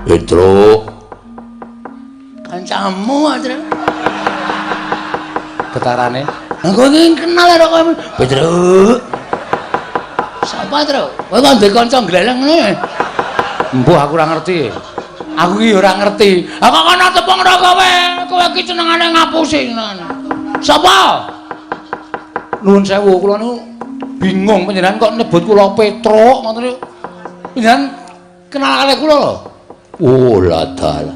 Pedro. Kancamu, Tru. Getarane. Aku ingin kenal karo kowe. Pedro. Sapa, Tru? Kowe kok ndek kanca gleleng ngene? Embuh aku ora ngerti. Aku iki ora ngerti. Aku kono tepung ro kowe. Kowe iki senengane ngapusi. Sapa? Nuwun sewu, kula niku bingung panjenengan kok nyebut kula Petruk ngoten niku. Panjenengan kenal kalih kula lho. Oh, ladal.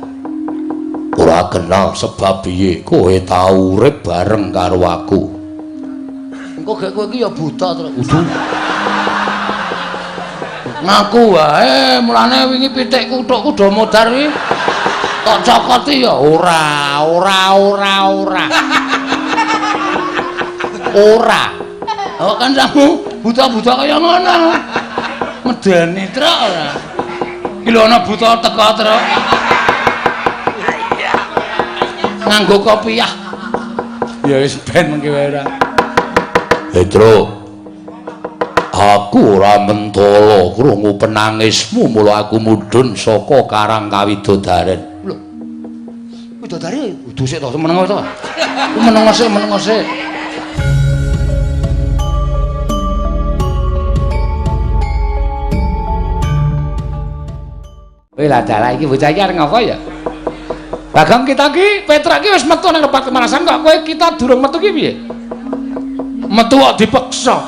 Ora kenal sebab piye kowe tau urip bareng karo aku. Engko gek kowe iki ya buta to. Ngaku wae, mulane wingi pitik kuthuk kuda modar kuwi tok cokoti ya ora. Ora. Oh kan kamu buta-buta kaya ngono. Medeni truk ora. Iki lho ana buta teko truk. Nganggo kopiah. Ya wis ben mengki wae ora. Petro. Aku ora mentala krungu penangismu mula aku mudhun saka Karang Kawidodaren. Lho. Widodari kudu sik to menengo to. Menengo sik. Wih lah dalah iki bocah iki arep ngapa ya? Bagong kita ki Petruk ki wis metu nang tempat pemanasan kok kowe kita durung metu ki piye? Metu kok dipeksa.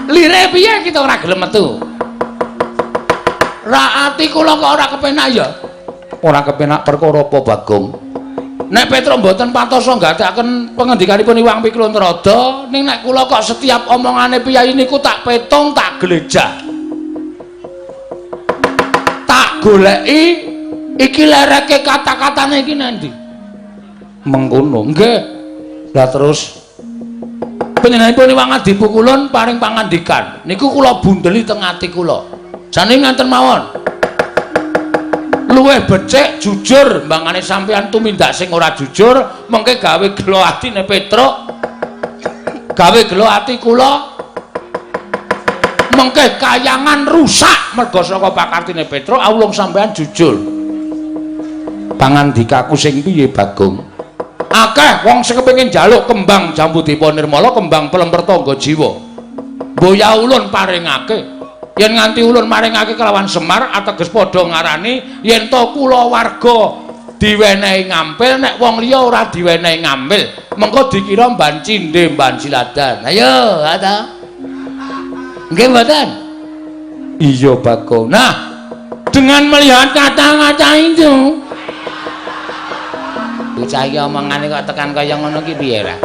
Lire piye kita ora gelem metu? Ra ati kula kok ora kepenak ya. Ora kepenak perkara apa Bagong? Nek Petruk mboten patosa nggadaken pengendikanipun Iwang Pikrontrada, ning nek kula kok setiap omongane piyai niku tak petung, tak glejah. Tak goleki iki lereke kata-katane iki nendi? Mengkono. Nggih. Lah terus panjenenganipun Iwang Adipukulun paring pangandikan. Niku kula bundeli teng ati kula. Jane ngaten mawon. Luwih becik jujur mbangane sampeyan tumindak sing ora jujur mengke gawe gelo atine Petruk. Gawe gelo ati kula. Mengke kayangan rusak merga saka pakartine Petruk awulung sampeyan jujur. Pangandikaku sing piye Bagong? Akeh wong sing kepengin njaluk kembang Jambudipun Nirmala, kembang Pelemper Tangga Jiwa. Mboya ulun paringake. Yen nganti ulun maringake kelawan Semar ateges padha ngarani yen to kula warga diwenehi ngampil nek wong liya ora diwenehi ngambil mengko dikira mban cindhe mban siladan. Ayo, ta. Nggih mboten? Iya Bagong. Nah, dengan melihat kata-kata itu bocah iki omongane kok tekan kaya ngono ki piye ra?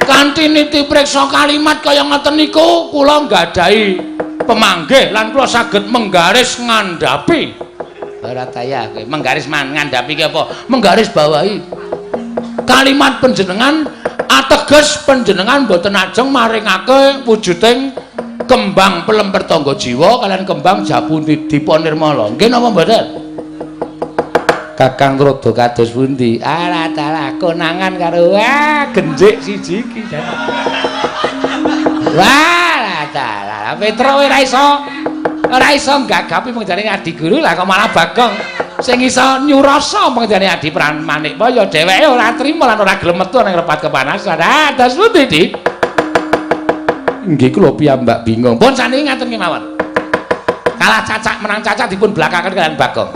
Kanthi niti priksa kalimat kaya ngoten niku kula nggadahi pemanggih lan kula saged menggaris ngandhapi. Ora taya kowe menggaris ngandhapi ki apa? Menggaris bawahi kalimat panjenengan ateges panjenengan boten ajeng maringake wujuding kembang Pelemper Tangga Jiwa kalian kembang Jambudipun Nirmala. Nggih napa mboten? Kakang rada kados pundi? Alah dalah konangan karo genjik siji iki. Wah, dalah Petruk ora iso gagapi mengjane adi guru lah kok malah Bagong sing iso nyurasa mengjane adi Pran Manikpa ya dheweke ora trima lan ora gelem metu nang repat kepanasan. Ah, das pundi, Dik? Nggih kula piyambak bingung. Pun saniki ngaten kemawon. Kalah cacak menang cacak dipun belakaken kalian Bagong.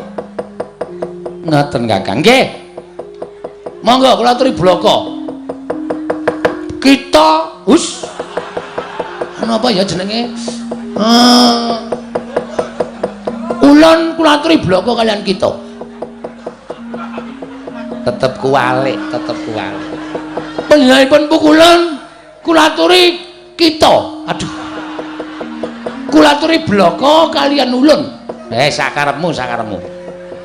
Ngoten Kakang. Nggih. Monggo kula aturi bloko. Kita napa ya jenenge? Ulun kula aturi bloko kalian kita. Tetep kuwalik. Panjenenganipun pukulan kula aturi kita. Aduh. Kula aturi bloko kalian ulun. Sakarepmu.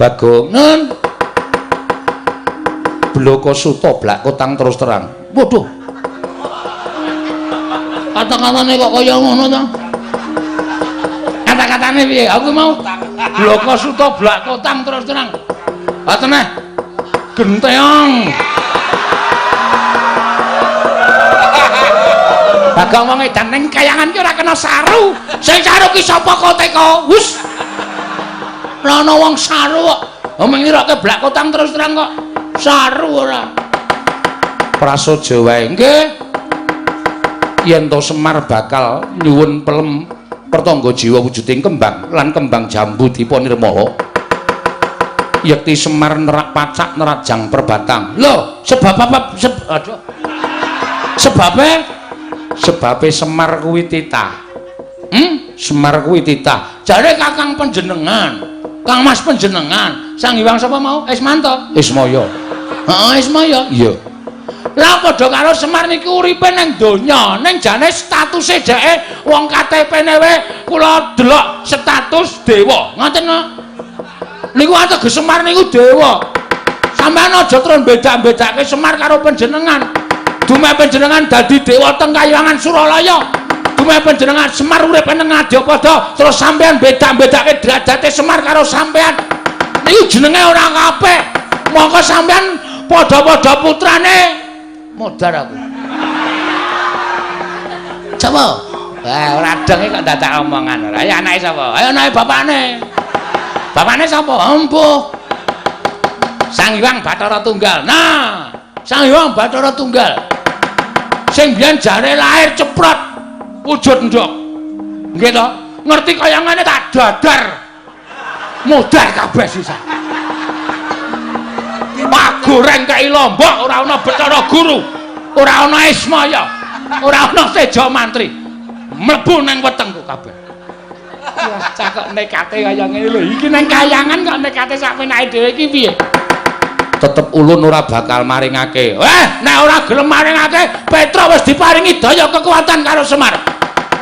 Bagong. Nun. Bloko suta blak kotang terus terang. Waduh. Kata-katane kok kaya ngono to? Kata-katane piye? Aku mau bloko suta blak kotang terus terang. Ateneh. Genteong. Bagong wong edan ning kayangan ki ora kena saru. Sing saru ki sapa kok teko? Wus. Ora ana wong saru kok. Omong ngiroke blak kotang terus terang kok. Saru ora. Prasaja wae nggih. Yen to Semar bakal nyuwun pelem pertangga jiwa wujuding kembang lan kembang jambu dipa nirmala. Yekti Semar nerak pacak nerajang perbatang. Lho, sebab apa? Aduh. Sebabe Semar kuwi titah. Semar kuwi titah. Jare Kakang panjenengan, Kang Mas panjenengan, Sang Hyang sapa mau? Ismanto. Ismaya. Heeh, Ismaya. Iya. Lah padha karo Semar niki uripe ning donya, ning jane statuse dheke wong KTP-ne we kula delok status dewa. Ngoten kok. Niku ateges Semar niku dewa. Sampeyan aja terus beda-bedake Semar karo panjenengan. Dume panjenengan dadi dewa teng Kahyangan Suralaya. Dume panjenengan Semar urip ning Ngadyapada, terus sampeyan beda-bedake derajate Semar karo sampeyan. Niku jenenge ora kabeh. Mongko sampeyan padha-padha putrane modar aku. Coba. Ora denge kok dadak omongan ora. Ya anake sapa? Ayo anake bapakne. Bapakne sapa? Empuh. Sang Hyang Bathara Tunggal. Nah, Sang Hyang Bathara Tunggal. Sing biyen jare lahir ceprot wujud ndok. Nggih to? Ngerti kayangane tak dadar. Modar kabeh sisa. Pak goreng kei Lombok ora ana Bathara Guru, ora ana Ismaya, ora ana Teja Mantri. Mlebu ning wetengku kabeh. Wah, cakok nekate kaya ngene lho. Iki ning kayangan kok nekate sak penake dhewe iki piye? Tetep ulun ora bakal maringake. Nek ora gelem maringake, Petra wis diparingi daya kekuatan karo Semar.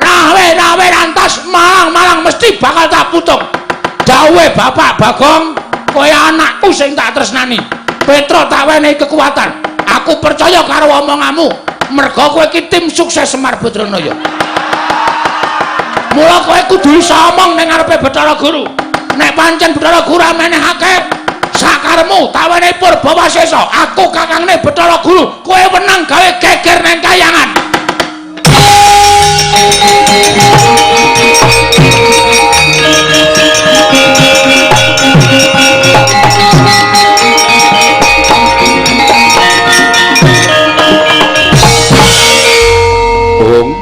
Rawe rantas malang mesti bakal tak putung. Dawuhe Bapak Bagong, kowe anakku sing tak tresnani. Petra tak wenehi kekuatan. Aku percaya karo omonganmu. Merga kowe iki tim sukses Semar Badranaya. Mula kowe kudu iso omong ning ngarepe Bathara Guru. Nek pancen Bathara Guru amenehake sakaremu tak wenehi Purbawasesa, aku kakangne Bathara Guru, kowe wenang gawe geger ning kayangan.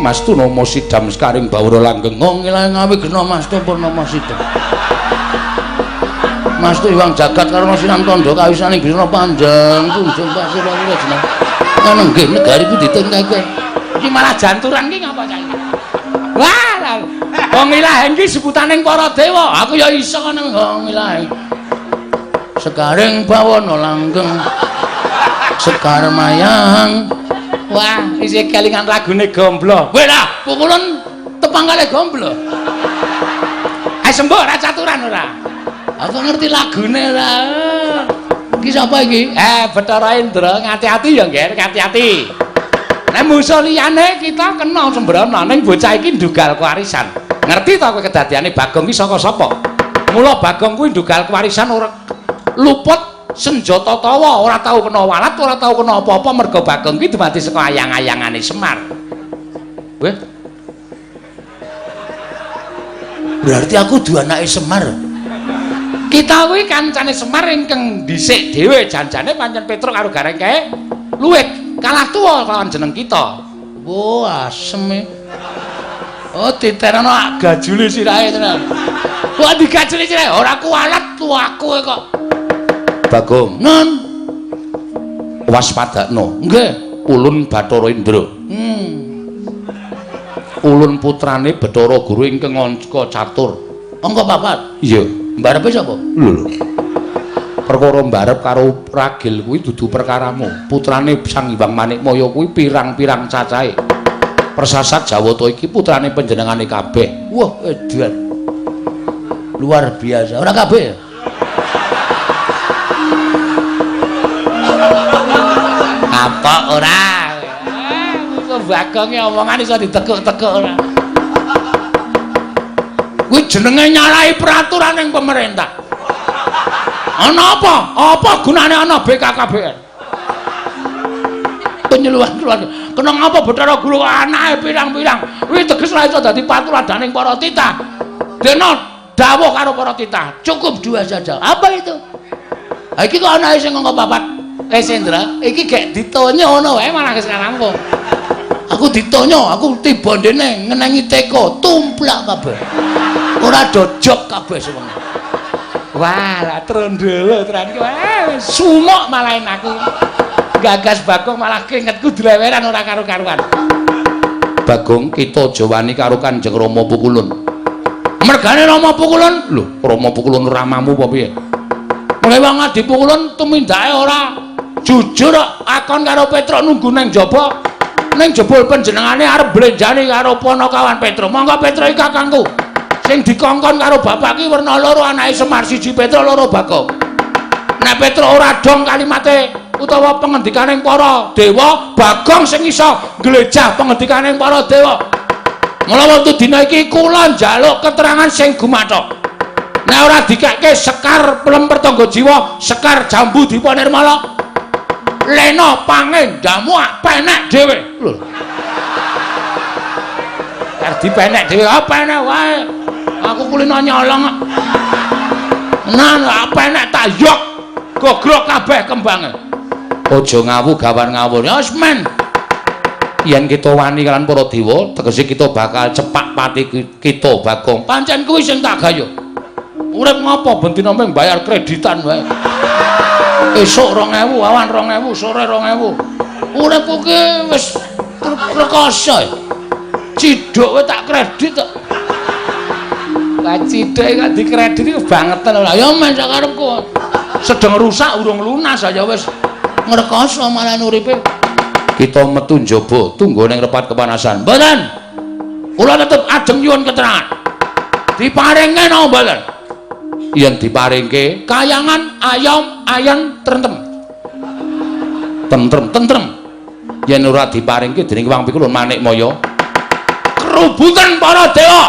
Mastu Nama Sidam Sekaring Bawra Langgeng ngilah ngawi gena Mastu Purnama Sidam. Mastu Hyang Jagat karena Sinan Tandha kawisaning Bisna Panjang kunjung pasir ora jeneng. Ana nggih negariku ditengkeke. Iki malah janturan ki ngapa cah iki? Wah, wong ilahe iki sebutaning para dewa. Aku ya iso nang wong ilahe. Sekaring Bawana Langgeng. Sekar Mayang. Wah, isih kelingan lagune Gomblo. Kowe lah, pukulun tepang kali Gomblo. Sembuh ora caturan ora. Aku ngerti lagune ora. Iki sapa iki? Bathara Indra, ngati-ati ya, Nggih, ngati-ati. Nek musuh liyane kita kena sembrono ning bocah iki ndugal kewarisan. Ngerti ta kowe kedadiane Bagong iki saka sapa? Mula Bagong kuwi ndugal kewarisan ora luput senjata tawa, ora tau kena walat, ora tau kena apa-apa merga Bagong ki dumadi saka ayang-ayangane Semar. Weh. Berarti aku duwe anake Semar. Kita kuwi kancane Semar ingkang dhisik dhewe janjane pancen Petruk karo Garengke luwih kalah tuwa kelawan jeneng kita. Oh, asem. Oh, diterano gajule sirahe tenan. Kok digajuli sirahe ora kualat tuaku kok. Bagong, non waspadakno. Nggih, ulun Bathara Indra. Ulun putrane Bathara Guru ingkang angka catur. Angka 4. Iya, mbarepe sapa? Lho. Perkara mbarep karo ragil kuwi dudu perkaramu. Putrane Sang Hyang Manikmaya kuwi pirang-pirang cacahe. Persasat Jawata iki putrane panjenengane kabeh. Wah, edan. Luar biasa. Ora kabeh. Apa ora? Bagonge omongan iso ditekuk-tekuk ora. Kuwi jenenge nyalahi peraturan ning pemerintah. Ana apa? Apa gunane ana BKKBN? Penyuluhan keluarga. Kena ngapa Bathara Guru anake pirang-pirang. Kuwi teges ora iso dadi patuladaning para titah. Dene dawuh karo para titah, cukup 2 saja. Apa itu? Ha iki kok anake sing nganggo papat. Sendra, iki gek ditonyo ngono wae malah sekarang kok. Aku ditonyo, aku tiba ndene ngenengi teko, tumplak kabeh. Ora dojok kabeh semono. Wah, lah trondolo tenan iki. Wah, sumuk malah aku. Gagas Bagong malah keringetku dreweran ora karo-karuan. Bagong kita aja wani karo Kanjeng Rama Pukulun. Mergane Rama Pukulun, lho, Rama Pukulun ramamu apa piye? Mulai wong Adi Pukulun tumindake ora jujur akon karo Petruk nunggu nang jaba. Ning jebul panjenengane arep blenjani karo Panakawan Petruk. Monggo Petruk iki kakangku. Sing dikongkon karo bapak ki werna loro anake Semar siji Petruk loro Bagong. Nek Petruk ora dong kalimate utawa pengendikaning para dewa, Bagong sing iso glejah pengendikaning para dewa. Mula wektu dina iki kula njaluk keterangan sing gumathok. Nek ora dikekke Sekar Pelemper Tangga Jiwa, Sekar Jambu Dipa Nirmala, Lena pangendamu penek dhewe. Lho. Arep dipenek dhewe apa enek wae. Aku kulino nyolong. Nah, penek tak yok. Gogrok kabeh kembange. Aja ngawu gawan ngawur. Ya wis men. Yen kita wani kan para dewa, tegese kita bakal cepak pati kita Bagong. Pancen kuwi sing tak gayo. Urip ngopo bendina mung bayar kreditan wae. Esuk 2000, awan 2000, sore 2000. Uripku ki wis rekoso. Ciduk wae tak kredit kok. Lah ciduk kok dikredit iki bangetan lho. Ya men sak karepku. Sedeng rusak urung lunas aja wis ngrekoso malah uripe. Kita metu njaba tunggu ning repat kepanasan. Mboten. Kula tetep ajeng nyuwun keterangan. Diparingke napa mboten? Yen diparingke kayangan ayam ayan tentrem. Tentrem. Yen ora diparingke dening Wang Pikulun Manikmaya, kerubutan para dewa.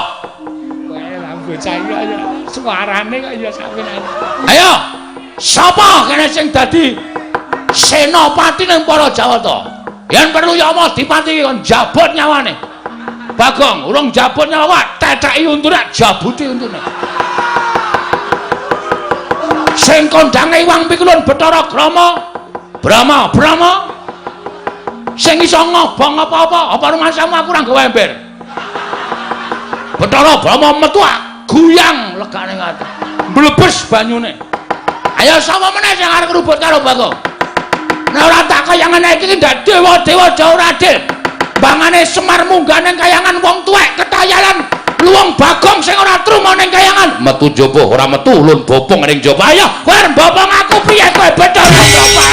Wae lah bocah iki ayo suarane kok ya sawenan. Ayo, sapa kene sing dadi senopati ning para Jawata? Yen perlu ya Allah dipati kon jabut nyawane. Bagong, urung jabut nyawa, teteki untune, jabuti untune. Sing kondange Wang Pikulun Bathara Brama sing iso ngobong apa-apa rumasamu aku ora nggawe ember. Bathara Brama metu guyang legane ngati mlebes banyune. Ayo sapa meneh sing arep ngrubut karo Bagong? Nek ora tak kayangane iki ndak dewa-dewa Jawa Radil. Bangane Semar munggah ning kayangan wong tuwek ketayalan luwung Bagong sing ora truma ning kayangan metu njaba ora metu ulun bopong ning njaba. Ayo kowe arep bopong aku piye kowe Bathara Brama?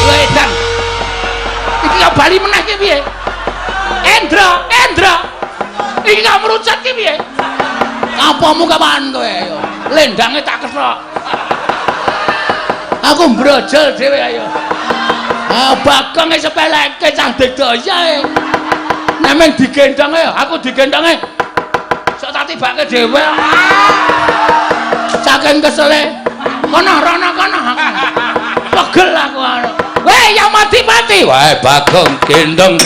Wedan iki kok bali meneh ki piye? Endra iki kok merucut ki piye? Apamu kapan kowe ayo lendange tak kesok. Aku mbrojol dhewe ayo. Bagong sepeleke cah digdaya. Nek men digendhonge aku digendhonge. Sok tak tibake dhewe. Saking kesele. Kono rono kono. Pegel aku anu. Weh ya mati-mati. Wae Bagong gendong.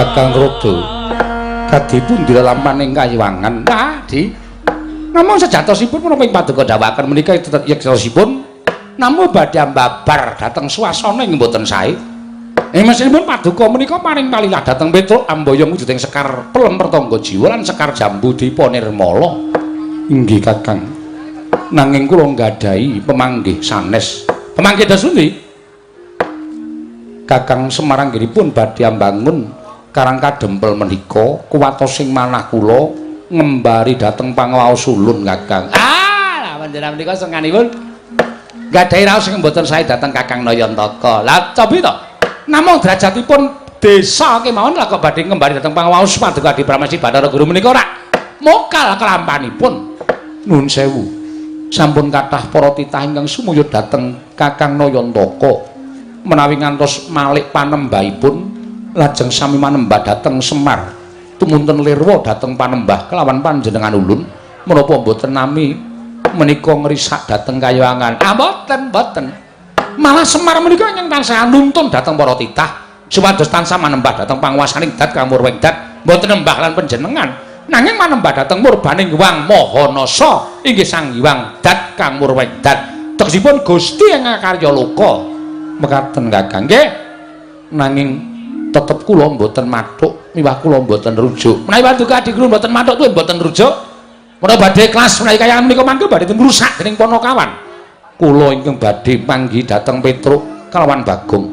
Kakang Rodo kadipun dilalampaning kayiwangan di namung sejatosipun menapa ing paduka dawuhaken menika yektosipun namung badhe ambabar dhateng swasana ing mboten sae mesinipun paduka menika paring palilah dhateng Petruk ambaya wujuding Sekar Pelemper Tangga Jiwa lan Sekar Jambudipa Nirmala inggih Kakang nanging kula nggadahi pemanggih sanes pemanggih dasundi Kakang Semar anggenipun badhe ambangun Karang Kadempel menika kuwatosing manah kula ngembari dhateng pangawaos ulun Kakang. Lah panjenengan menika senganipun gadhahi raos sing mboten sae dhateng Kakang Nayantaka. Lah cobi to. Namung derajatipun desa kemawon lah kok badhe ngembari dhateng pangawaos paduka Adi Pramesti Bathara Guru menika ora mokal kelampanipun. Nuwun sewu. Sampun kathah para titah ingkang sumuya dhateng Kakang Nayantaka menawi ngantos malih panembahipun lajeng sami manembah dhateng Semar tumunten lirwa dhateng panembah kelawan panjenengan ulun menapa mboten nami menika ngrisak dhateng kayiwangan mboten malah Semar menika ingkang tansah nuntun dhateng para titah supados tansah manembah dhateng panguwasaning Dat Kang Murwengdat mboten nembah lan panjenengan nanging manembah dhateng murbaning Hyang Mahanasa inggih Sang Hyang Dat Kang Murwengdat tegesipun Gusti ing karya loka mekaten Kakang nggih nanging tetep kula mboten mathuk miwah kula mboten rujuk menawi paduka Adi kula mboten mathuk tuwih mboten rujuk menawi badhe kelas menawi kaya menika mangke badhe ngrusak dening Panakawan kula ingkang badhe panggi dhateng Petruk kalawan Bagong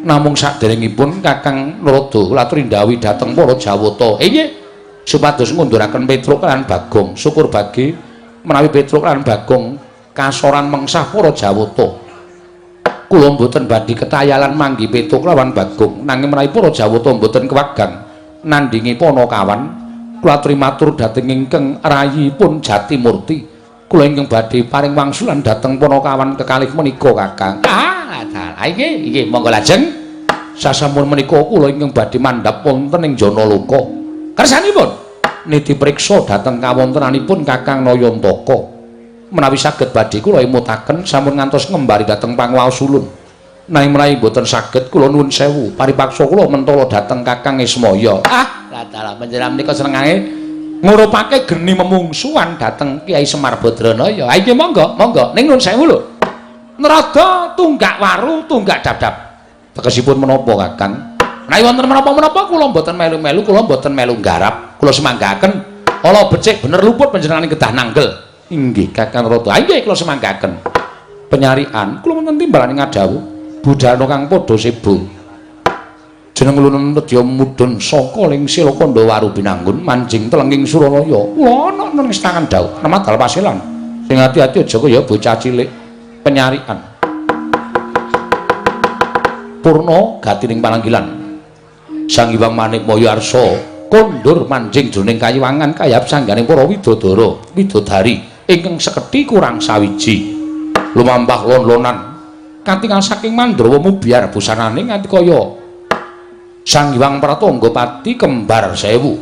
namung saderengipun Kakang Narada laturi ndhawuhi dhateng para Jawata nggih supados ngunduraken Petruk lan Bagong syukur bagi menawi Petruk lan Bagong kasoran mengsah para Jawata kula mboten badhe ketayalan manggi Petruk lawan Bagong nanging menawi para Jawata mboten kewagang nandingi Panakawan kula aturi matur dhateng ingkang rayipun Jatimurti kula ingkang badhe paring wangsulan dhateng Panakawan kekalih menika Kakang nggih monggo lajeng sasampun menika kula ingkang badhe mandhap wonten ing Janaloka kersanipun niti priksa dhateng kawontenanipun Kakang Nayantaka menawi saged badhe kula emutaken sampun ngantos ngembari dhateng panguwaos ulun nanging menawi boten saged kula nuwun sewu paripaksa kula mentala dhateng Kakang Ismaya dalah panjenengan menika senengane ngurupake geni memungsuhan dhateng Kyai Semar Badranaya nggih monggo ning nuwun sewu lho Narada tunggak waru tunggak dap-dap tegesipun menapa Kakang menawi wonten menapa-menapa kula mboten melu-melu kula mboten melu nggarap kula semanggaken ala becik bener luput panjenengan kedah nanggel inggih Kakang Narada nggih kula semanggaken penyarian kula wonten timbalan ngadhawuh budhana kang padha sebo jeneng ulun nedya mudhun saka ling sila kandha waru binanggun manjing telenging Suranaya kula ana ning istangan dawuh namadal pasilan sing ati-ati aja kaya bocah cilik penyarian purna gatining palanggilan Sang Hyang Manikmaya Arsa kondur manjing jroning kayiwangan kayap sangganing para widodara widodari ingkang sekethi kurang sawiji lumampah lon-lonan katingal saking Mandrawa mubyar busanane nganti kaya Sang Hyang Pratanggapati kembar sewu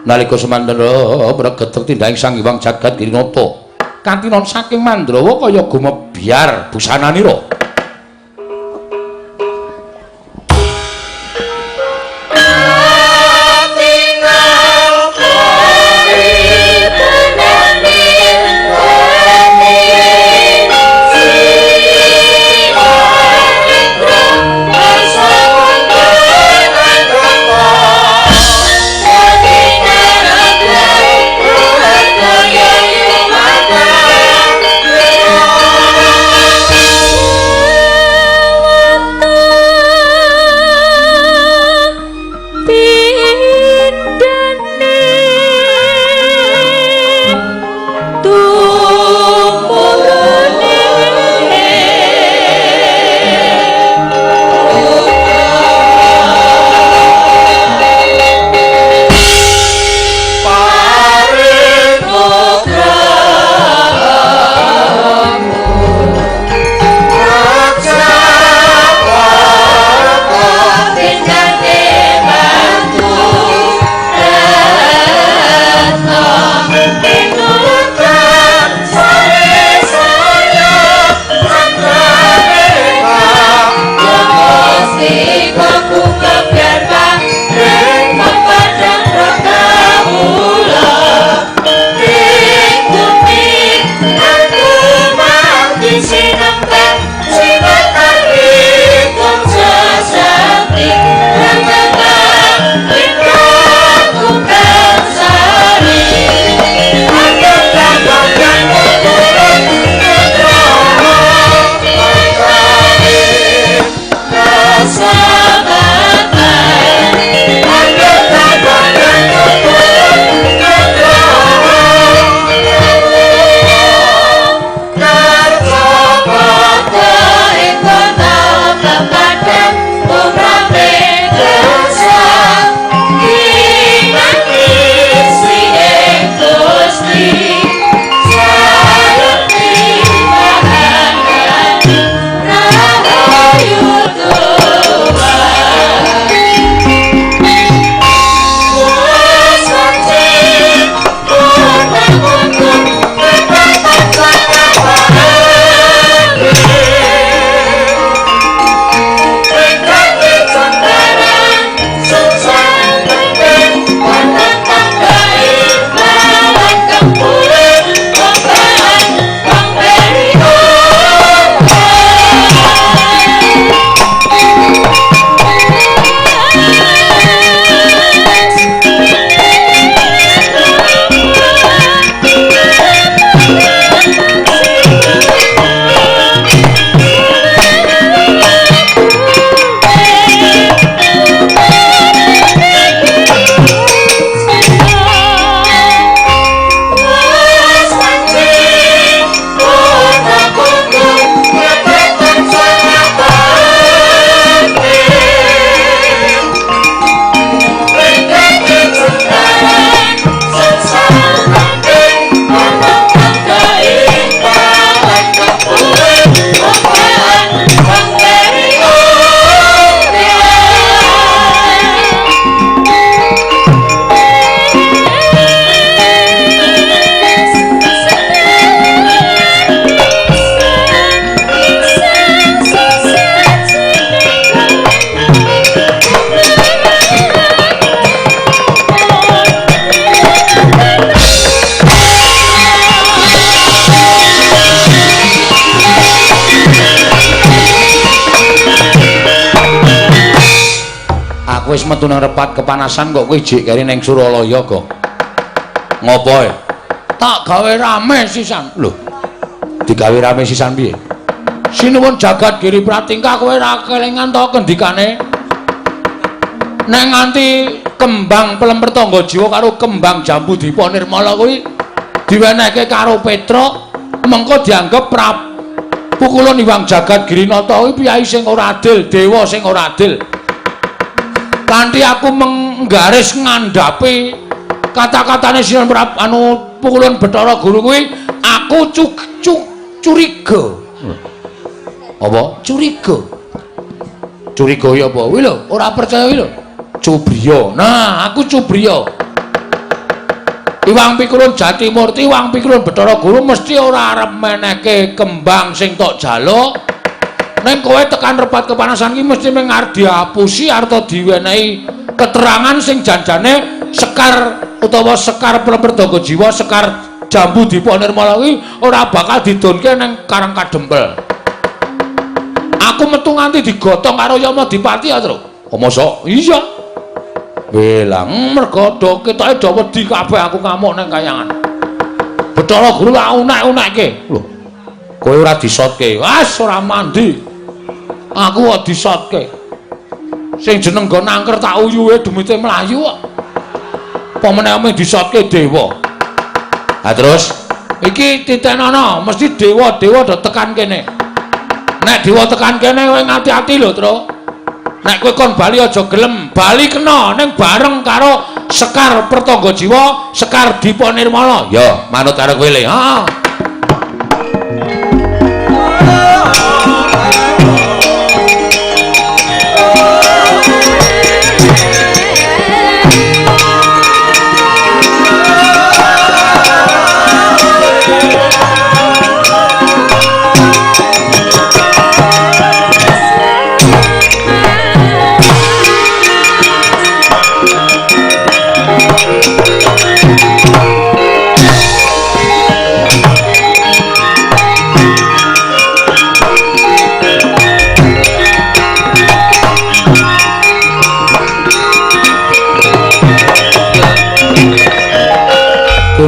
nalika semandera mregetek tindahing Sang Hyang Jagat Girinata kanthi non saking Mandrawa kaya gumebyar busananira Aku wis metu nang repat kepanasan kok kowe jek kari ning Suralaya kok. Ngopo e? Tak gawe rame sisan. Lho. Digawe rame sisan piye? Sinuwun jagat Giri Pratingkah kowe ra kelingan to kendikane. Nek nganti kembang Pelemper Tangga Jiwa karo kembang Jambu Dipa Nirmala kuwi diwenehke karo Petruk, mengko dianggep pukulan Hyang Jagat Girinata kuwi piyai sing ora adil, dewa sing ora adil. Kanthi aku menggaris ngandhapi kata-katane Sinan pukulan Bathara Guru kuwi aku curiga. Apa? Curiga. Curiga ya apa? Kuwi lho, ora percaya kuwi lho. Cubriya. Nah, aku Cubriya. Iwang Pikulun Jatimurti, Iwang Pikulun Bathara Guru mesti ora arep menehke kembang sing tok jaluk. Ning kowe tekan repat kepanasan iki mesti mung arep diapusi arep diwenehi keterangan sing janjane sekar utawa sekar Pelemper Tangga Jiwa, sekar Jambu Dipa Nirmala kuwi ora bakal didonke ning Karang Kadempel. Aku metu nganti digotong karo Yama Dipati ya, Tru. Oh, mosok? Iya. Belang mergo do ketoke do wedi kabeh aku ngamuk ning kayangan. Bathara Guru lak unek-unekke. Lho. Kowe ora disotke. Wes ora mandi. Aku kok disotke. Sing jeneng nggon angker tak uyuhe demite mlayu kok. Apa meneh disotke dewa. Ha terus iki titenono mesti dewa-dewa do tekan kene. Nek dewa tekan kene kowe ngati-ati lho, Tru. Nek kowe kon bali aja gelem, bali kena ning bareng karo Sekar Pertangga Jiwa, Sekar Dipa Nirmala. Ya, manut karo kowe le. Heeh.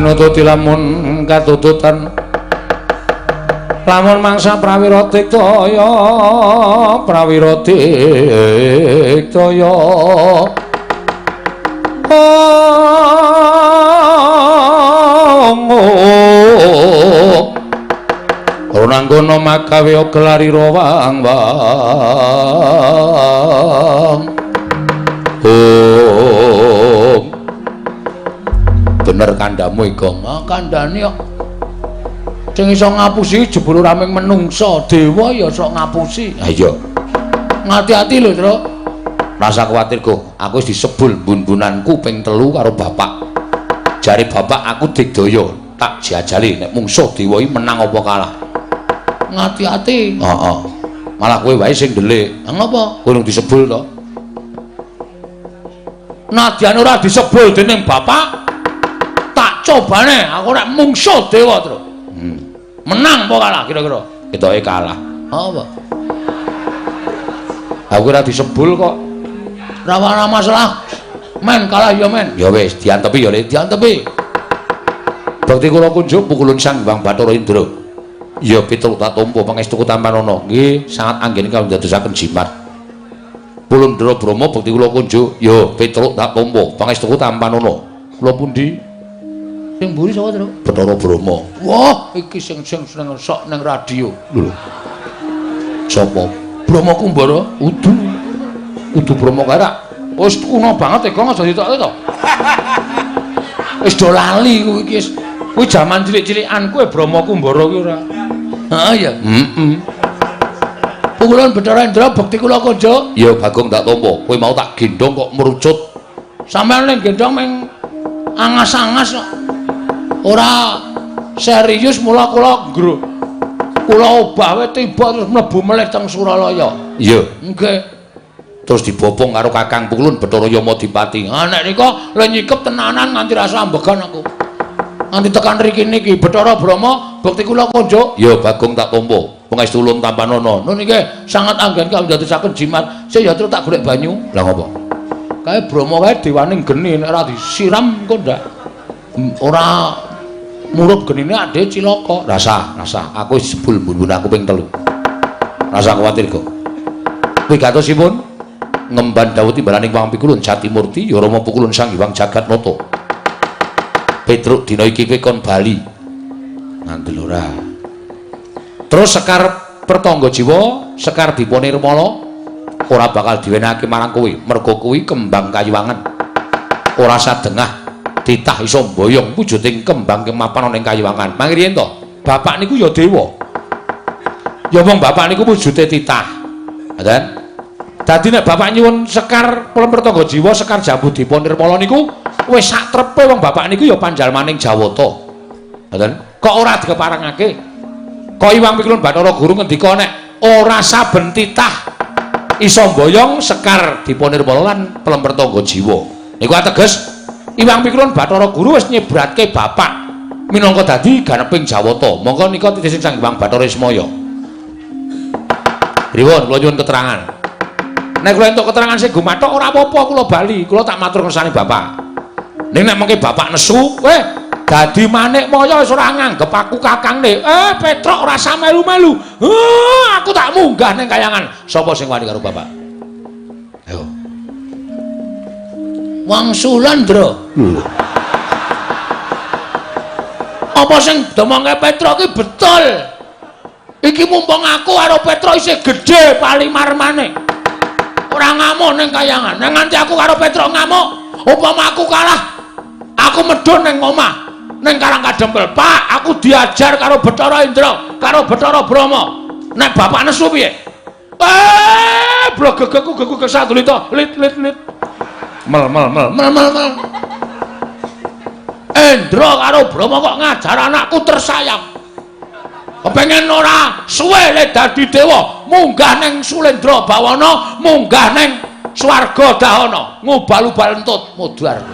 Nututi lamun katututan lamun mangsa prawira diktaya ora ngono magawe gelari rawang bener kandhamu Igong. Kandhane kok sing iso ngapusi jebul raming menungsa, dewa ya sok ngapusi. Ha iya. Ngati-ati lho, Tru. Rasa kuwatir, Go. Aku wis disebul bun-bunanku ping 3 karo bapak. Jare bapak aku digdaya, tak jajali nek mungsuh dewa iki menang apa kalah. Ngati-ati. Heeh. Malah kowe wae sing ndelik. Ngapa? Kowe disebul to? Nadyan ora disebul dening bapak, cobane aku nek mungsuh dewa, Tru. Menang apa kalah kira-kira? Ketoke kalah. Apa? Aku ora disebul kok. Ora ana masalah. Men kalah ya men. Ya wis diantepi ya diantepi. Bakti kula kunjuk pukulun Sang Hyang Bathara Indra. Ya piturut tampa pangestuku Tampanana. Nggih, sangat anggen kawula ndadosaken jimat. Pulundra Brahma bakti kula kunjuk ya piturut tampa pangestuku Tampanana. Kula pundi? Sing mburi sapa, Tru? Bathara Brahma. Wah, iki sing seneng sok ning radio. Lho. Sapa? Brahma Kumbara? Udu Brahma Karak. Wis kuno banget Kong aja ditokke to. Wis do lali kuwi iki. Kuwi jaman cilik-cilikan kowe Brahma Kumbara kuwi ora. Heeh ya. Pukulan Bathara Indra bekti kula kunjuk. Ya Bagong tak tampa. Kowe mau tak gendong kok merucut. Sampeyan ning gendong meng angas-angas kok. Ora serius mula kula obah wae tiba terus mlebu melih teng Suralaya. Iya. Nggih. Terus dibopong karo Kakang Pukulun Bathara Yama Dipati. Ah nek nika le nyikep tenanan nganti rasa ambegan aku. Nganti tekan riki niki Bathara Brahma bekti kula kunjuk. Ya Bagong tak tampa. Pangestu Ulun Tampanana. Nun niki sangat anggen kawula ndadosaken jimat. Saya ya terus tak golek banyu. Lah ngopo? Kae Brama kae dewaning geni nek ora disiram engko ndak ora murup genine ade cilaka. Rasa, aku wis jebul mbun aku ping 3. Rasa kuwatir kok. Wigatosipun ngemban dawuh timbalaning Wang Pikulun Jatimurti ya Rama Pukulun Sang Hyang Jagatnata. Petruk dina iki kowe kon bali. Ngandel ora. Terus Sekar Pertangga Jiwa, Sekar Diponirmala ora bakal diwenehake marang kowe, merga kuwi kembang kayuwangan. Ora sadengah titah iso mboyong wujuding kembang kemapan ana ing kayuwangan. Mangriyen to, bapak niku ya dewa. Ya wong bapak niku wujude titah. Ngoten. Dadi nek bapak nyuwun Sekar Pertangga Jiwa, Sekar Jambu Diponirmala niku wis sak trepe wong bapak niku ya panjalmaning Jawata. Ngoten. Kok ora dikeparengake? Kok Iwang Pikulun Bathara Guru ngendika nek ora saben titah iso mboyong Sekar Diponirmala lan Pertangga Jiwa. Niku ateges Iwang Pikulun Bathara Guru wis nyebratke bapak minangka dadi ganeping Jawata. Monggo nika titih Sang Hyang Bathara Ismaya. Priwun kula nyuwun keterangan. Nek kula entuk keterangan sing gumathok ora apa-apa kula bali, kula tak matur kersane bapak. Ning nek mengke bapak nesu, dadi manik maya wis ora nganggep aku kakangne. Petruk ora usah melu-melu. Aku tak munggah ning kayangan. Sapa sing wani karo bapak? Ayo. Wangsulan, Ndra. Apa sing domongke Petruk iki betul? Iki mumpung aku karo Petruk isih gedhe palimarmane. Ora ngamuk ning kayangan. Nek nganti aku karo Petruk ngamuk, upama aku kalah, aku medhun ning omah. Ning Karang Kadempel, Pak, aku diajar karo Bathara Indra, karo Bathara Brama. Nek bapak nesu piye? Blogegku geku kesadulita, lit. Mel. Indra karo Brama kok ngajar anakku tersayang. Kepengen ora suwe le dadi dewa, munggah ning Sulendra Bawana, munggah ning Swarga Dahana, ngubal-ubal entut mudhar.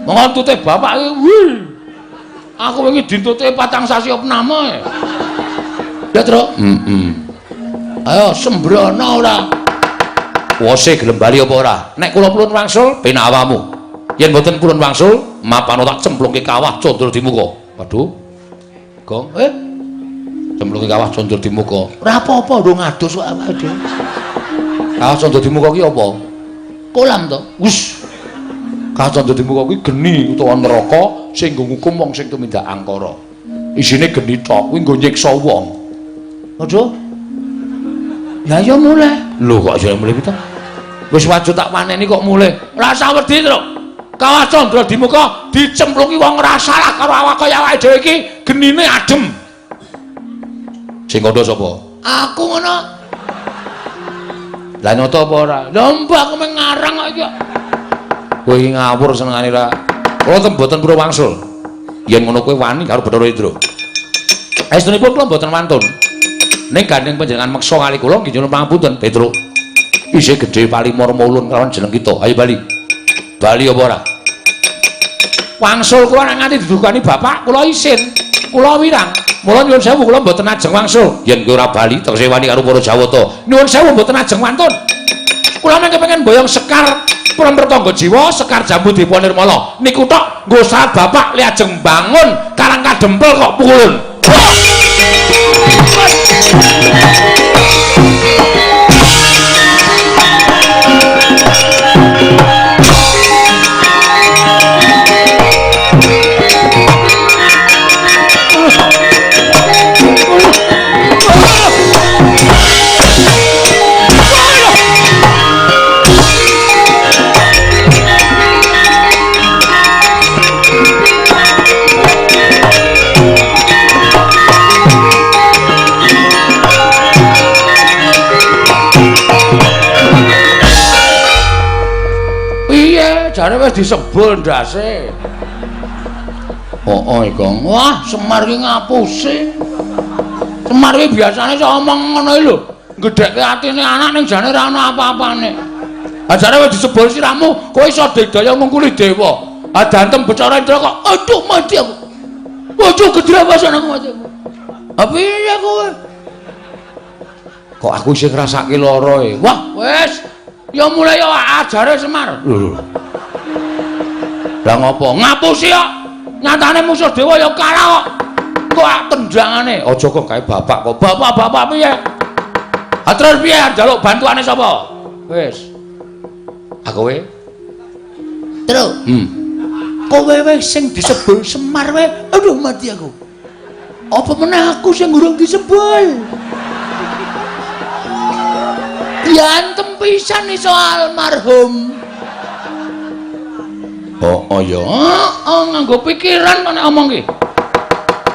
Ngontute bapak iki, aku wingi dintute 4 sasi opname. Ya, Tru? Ayo sembrono ora. Wose gelem bali apa ora? Nek kula pulun wangsul penak awamu. Yen mboten pulun wangsul, mapano tak cemplungke kawah condro di muka. Waduh. Gong, cemplungke kawah condro di muka. Ora apa-apa lho ngadus kok awake dhewe. Kawah condro di muka ki apa? Kolam to. Wus. Kacandra di muka kuwi geni utawa neraka sing nggo ngukum wong sing tumindak angkara. Isine geni tok kuwi nggo nyiksa wong. Aduh. Ya ya mulih. Lho kok ya mulih to? Wis wajib tak paneni kok mulih. Ora usah wedi, Tru. Kawah Candra di muka dicemplungi wong ora salah karo awak kaya awake dhewe iki genine adem. Sing kandha sapa? Aku ngono. Lah nyata apa ora? Lah mbak aku mengarang kok iki. Kowe iki ngawur senengane ra. Kula mboten purwa wangsul. Yen ngono kowe wani karo Bathara Indra. Estunipun kula mboten wantun. Ning gandeng panjenengan meksa kali kula nggih nyuwun pangapunten, Petruk. Isih gedhe Palimurma ulun kelawan jeneng kita. Ayo bali. Bali apa ora? Wangsul kula nek nganti didukani bapak, kula isin. Kula wirang. Mula nyuwun sewu kula mboten ajeng wangsul. Yen kowe ora bali tegese wani karo para Jawata. Nyuwun sewu mboten ajeng wantun. Kula mengke pengen boyong Sekar Pertangga Jiwa, Sekar Jambu Diponirmala. Niku tok nggo saat bapak li ajeng bangun Karang Kadempel kok pukulun. Jare wis disebul ndase. Ikong. Wah, Semar ki ngapusi. Semar ki biasane iso omong ngono lho. Gedhekke atine anak ning jane ora ana apa-apane. Ha jare wis disebul siramu, kowe iso digdaya mungkuli dewa. Ha dantem Bathara Indra kok aduh mati aku. Waduh gedhe pasan aku mati. Ha piye kowe? Kok aku isih ngrasake lara e. Wah, wis Ya mulai ya ajare Semar. Lah ngopo? Ngapusi kok. Nyatane musuh dewa ya kalah kok. Kok tendangane. Aja kok gawe bapak kok. Bapak piye? Ha terus piye njaluk bantuane sapa? Wis. Aku kowe. Terus. Kowe wis sing disebul Semar wae. Aduh mati aku. Apa meneh aku sing urung disebul? Diantem pisan iso almarhum. Oh ya, nganggo pikiran kok nek omong ki.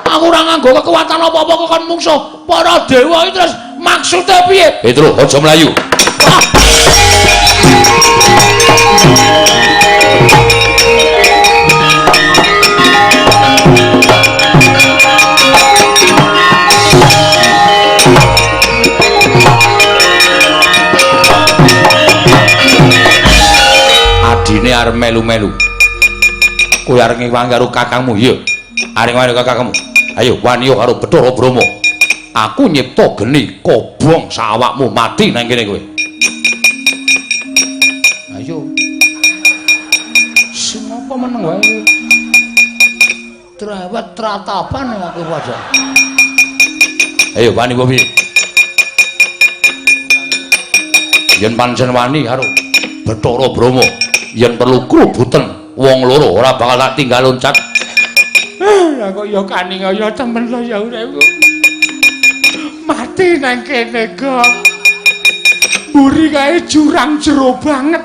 Aku ora nganggo kekuatan apa-apa kok kon mungsuh para dewa iki terus maksudnya piye? Petro, aja mlayu. Adine arep melu-melu. Kowe arep ngiwang karo kakangmu, iya. Arep ngiwang karo kakangmu. Ayo wani karo Bathara Brahma. Aku nyipta geni kobong sawakmu mati nang kene kowe. Ayo. Sing apa meneng wae. Trewet tratapan aku wajah. Ayo wani piye? Yen pancen wani karo Bathara Brahma. Yen perlu krubuten wong loro ora bakal tak tinggal loncat. Lah kok ya kaningaya temen lho ya uripku. Mati nang kene kok. Buri kae jurang jero banget.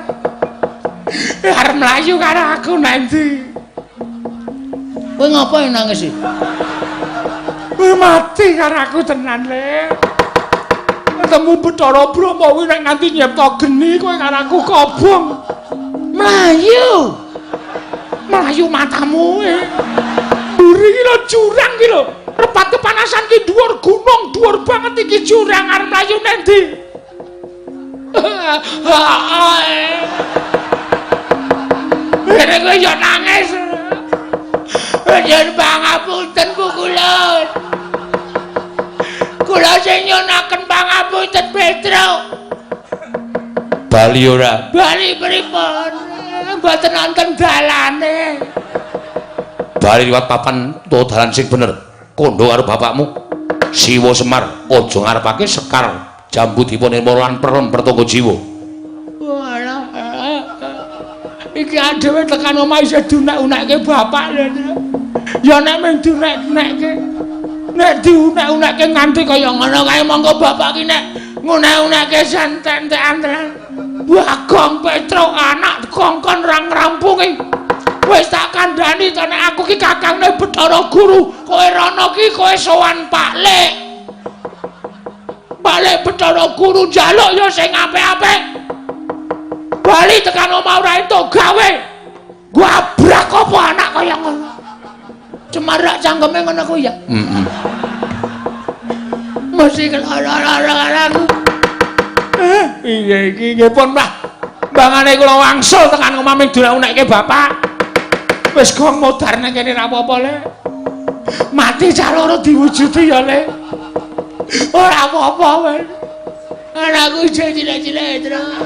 Arep mlayu karo aku nanti. Kowe ngapain nangis iki? Kowe mati karo aku tenan le. Ketemu Bathara Brahma kuwi nek nganti nyipta geni kowe karo aku kobong. Melayu matamu Buri iki lho jurang iki lho. Repat kepanasan ki dhuwur gunung, dhuwur banget iki jurang arep mlayu nang ndi? Kowe yo nangis. Yen pangapunten Kulon. Kula sing nyonaken pangapunten Petro. Bali ora? Bali pripun? Mboten wonten dalane. Bali liwat papan to dalan sing bener. Kondo karo bapakmu. Siwa Semar aja ngarepake Sekar Jambu Diponirmala lan Perem Pertangga Jiwa. Walah. Iki dhewe tekan omah isih dunek-unekke bapak lho. Ya nek mung dunek-unekke. Nek diunek-unekke nganti kaya ngono kae monggo bapak ki nek ngunek-unekke santen-santen. Bagong Petro anak kongkon rang rampungi. Wis tak kandhani to nek aku ki kakangne Bathara Guru, kowe rono ki kowe sowan Pak Lek. Pak Lek Bathara Guru njaluk ya sing apik-apik. Bali tekan omah ora entuk gawe. Gabrak apa anak kaya ngono. Cemarak cangkeme ngono ku ya. Mesti kelala-lala aku. Iya iki nggih pun Mbah. Mbangane kula wangsul tekan omah ming dunek-unekke bapak. Wis gong modar nang kene ra apa-apa le. Mati cah loro diwujudi ya le. Ora apa-apa wis. Anakku cilik-cilik terus.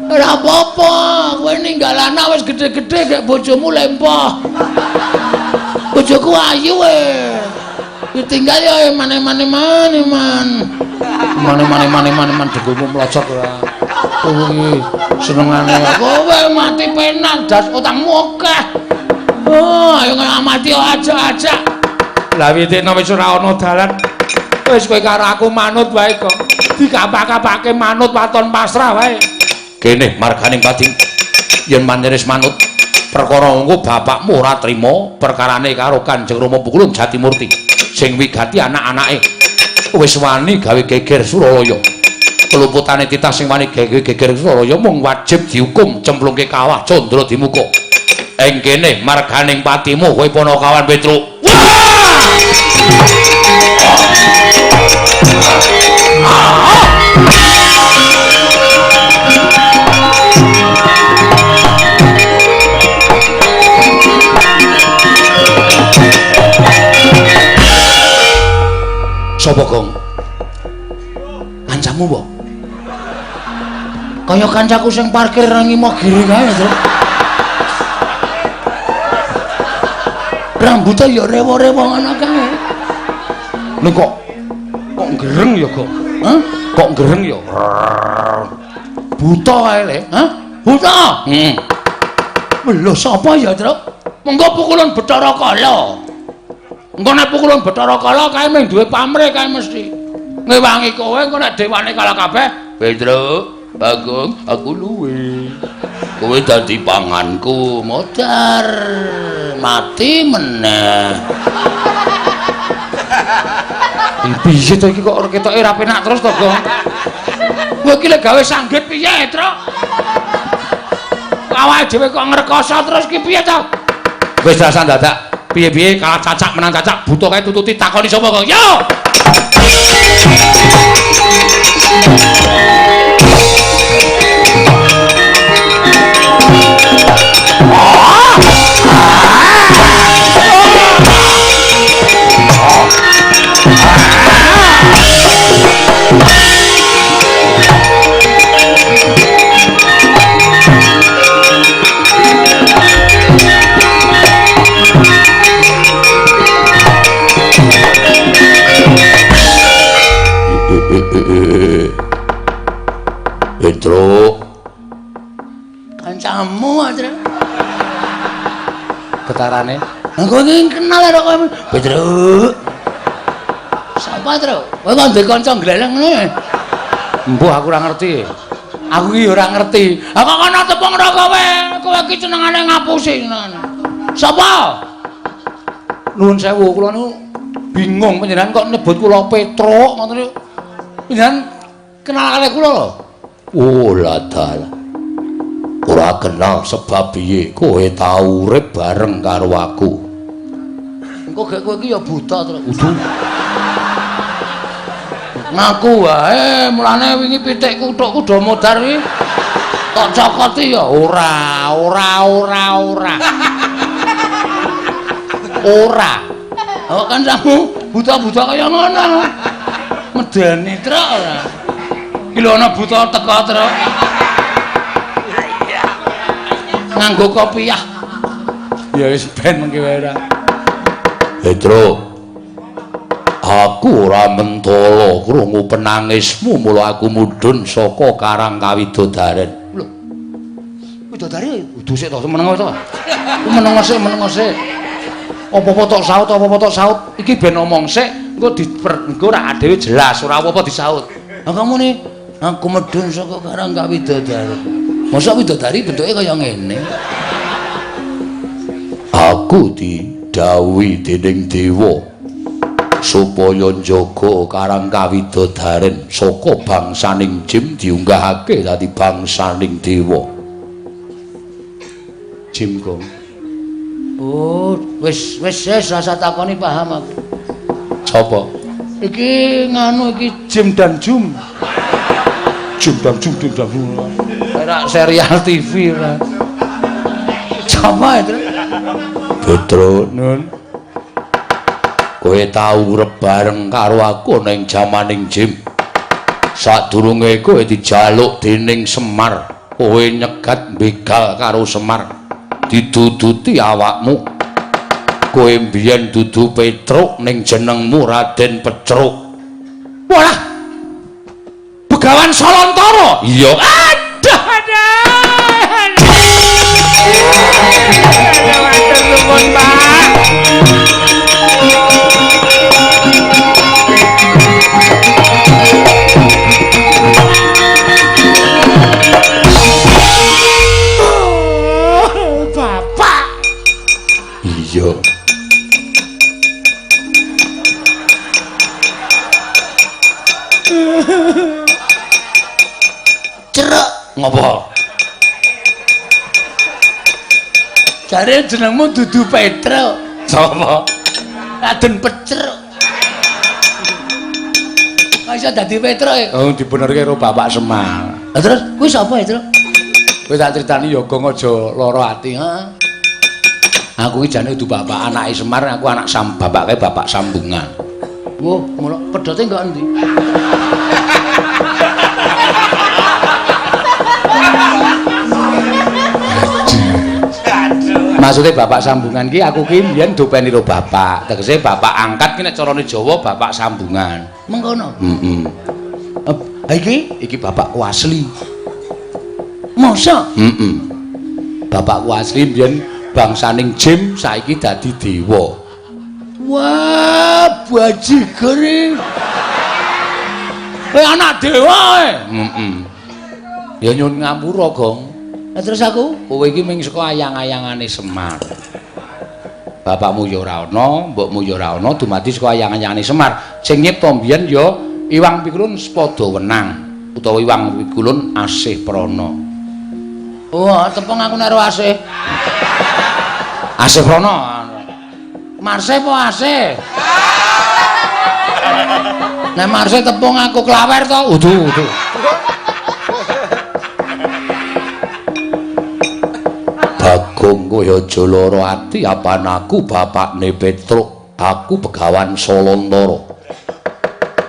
Ora apa-apa, kowe ninggal anak wis gedhe-gedhe gek bojomu lempoh. Bojoku ayu ditinggal ya mane-mane man. Mane degumu mlocok ora. Kuwi senengane kowe mati penak das utangmu akeh. Oh, ayo ngamati aja. Lah witekno wis ora ana dalan. Wis kowe karo aku manut wae kok. Dikapak-kapake manut waton pasrah wae. Kene marganing Pati. Yen manyeris manut perkara engko bapakmu ora trima perkarane karo Kanjeng Rama Pukulun Jatimurti sing wigati anak-anake. Wis wani gawe geger Suralaya. Keluputane titah sing wani geger Suralaya mung wajib dihukum cemplungke kawah Candra Dimuka. Ing kene marganing patimu kowe Panakawan Petruk. Sapa Gong? Ancamu apa? Kaya kancaku sing parkir nang Imogiri kae, Tru. Rambutnya ya rewo-rewo ngono kae. Lho kok gereng ya kok? Hah? Kok gereng ya? Buta kae le, hah? Buta. Lho sapa ya, Tru? Mengko pukulan Bathara Kala. Engko nek pukulan Bathara Kala kae mung duwe pamrih kae mesti. Ngewangi kowe engko nek dewane kalah kabeh, Pedro, Bagong, aku luwe. Kowe dadi panganku, modar. Mati meneh. Piye to iki kok ketoke ra penak terus to, Gong? Kowe iki lek gawe sanggit piye, Tru? Awake dhewe kok ngrekoso terus ki piye to? Wis dasan dadak. Piye-piye kalah cacak menang cacak, butuh kae tututi takoni sapa, Gong? Yo! Petro kancamu Tru getarane aku iki kenal karo kowe Petro sapa Tru kowe kok ndek kanca gleleng ngene mbuh aku ora ngerti aku iki ora ngerti aku kono tepung karo kowe iki senengane ngapusi sapa nuwun sewu kula niku bingung panjenengan kok nyebut kula Petro ngoten niku panjenengan kenal karo kula lho. Oh ladal. Ora kenal sebab piye kowe tau urip bareng karo aku. Engko gek kowe iki ya buta to. Udu. Ngaku wae mulane wingi pitikku tok kudu modar iki. Tok cokoti ya ora. Ora. Kok kancamu buta-buta kaya ngono. Medeni truk ora. Iki lho ana buta teko truk. Nganggo kopiah. Ya wis ben mengki wae ora. Petro. Aku ora mentolo krungu penangismu mula aku mudhun saka Karang Kawidodaren. Lho. Widodare udu sik to meneng to. Meneng sik. Apa-apa tok saut. Iki ben omong sik, engko ora dhewe jelas, ora apa-apa disaut. Lah kamu nih, aku medun saka Karang Kawidodaren. Masa widodari bentuke kaya ngene? Aku didhawuhi dening dewa supaya njaga Karang Kawidodaren saka bangsaning jim diunggahake dadi bangsaning dewa. Jim kok. Oh, wis rasa takoni paham aku. Sapa? Iki nganu iki Jim dan Jum. Jim dan Jum. Kayak serial TV lah. Sapa itu? Petro nun. Kowe tau urip bareng karo aku ning jamaning Jim. Sadurunge kowe dijaluk dening Semar, kowe nyegat begal karo Semar. Diduduti awakmu kowe mbiyen dudu Petruk ning jenengmu Raden Pecruk. Walah Begawan Salontara. Iya aduh matur nuwun Pak. Iya. Cerek ngopo? Jare jenengmu dudu Petro. Sapa? Raden Pecruk. Kok iso dadi Petro e? Oh, dibenerke karo Bapak Semar. Lah terus kuwi sapa itu? Kowe tak critani ya Gong aja lara ati, ha. Aku iki jane dudu bapak anake Semar, aku anak bapake bapak sambungan. Wah, ngono pedote enggak endi? Maksudnya bapak sambungan ki aku ki mbiyen dopeni karo bapak. Tegese bapak angkat ki nek carane Jawa bapak sambungan. Mengkono. Heeh. Iki bapakku asli. Masa? Heeh. Bapakku asli mbiyen bangsaning jin saiki dadi dewa. Wah, bajigur. Anak dewa heeh. Ya nyun ngapura, Gong. Lah terus aku, kowe iki mung saka ayang-ayangane Semar. Bapakmu ya ora ana, mbokmu ya ora ana, dumadi saka ayang-ayangane Semar. Sing nyipta mbiyen ya Iwang Pikulun Spada Wenang utawa Iwang Pikulun Asih Prana. Wah, tepung aku nek asih. Asih Prana. Marse apa asih? Nek marse tepung aku klawer to. Udu. Bagong kowe aja lara ati apan aku bapakne Petruk, aku Begawan Salantara.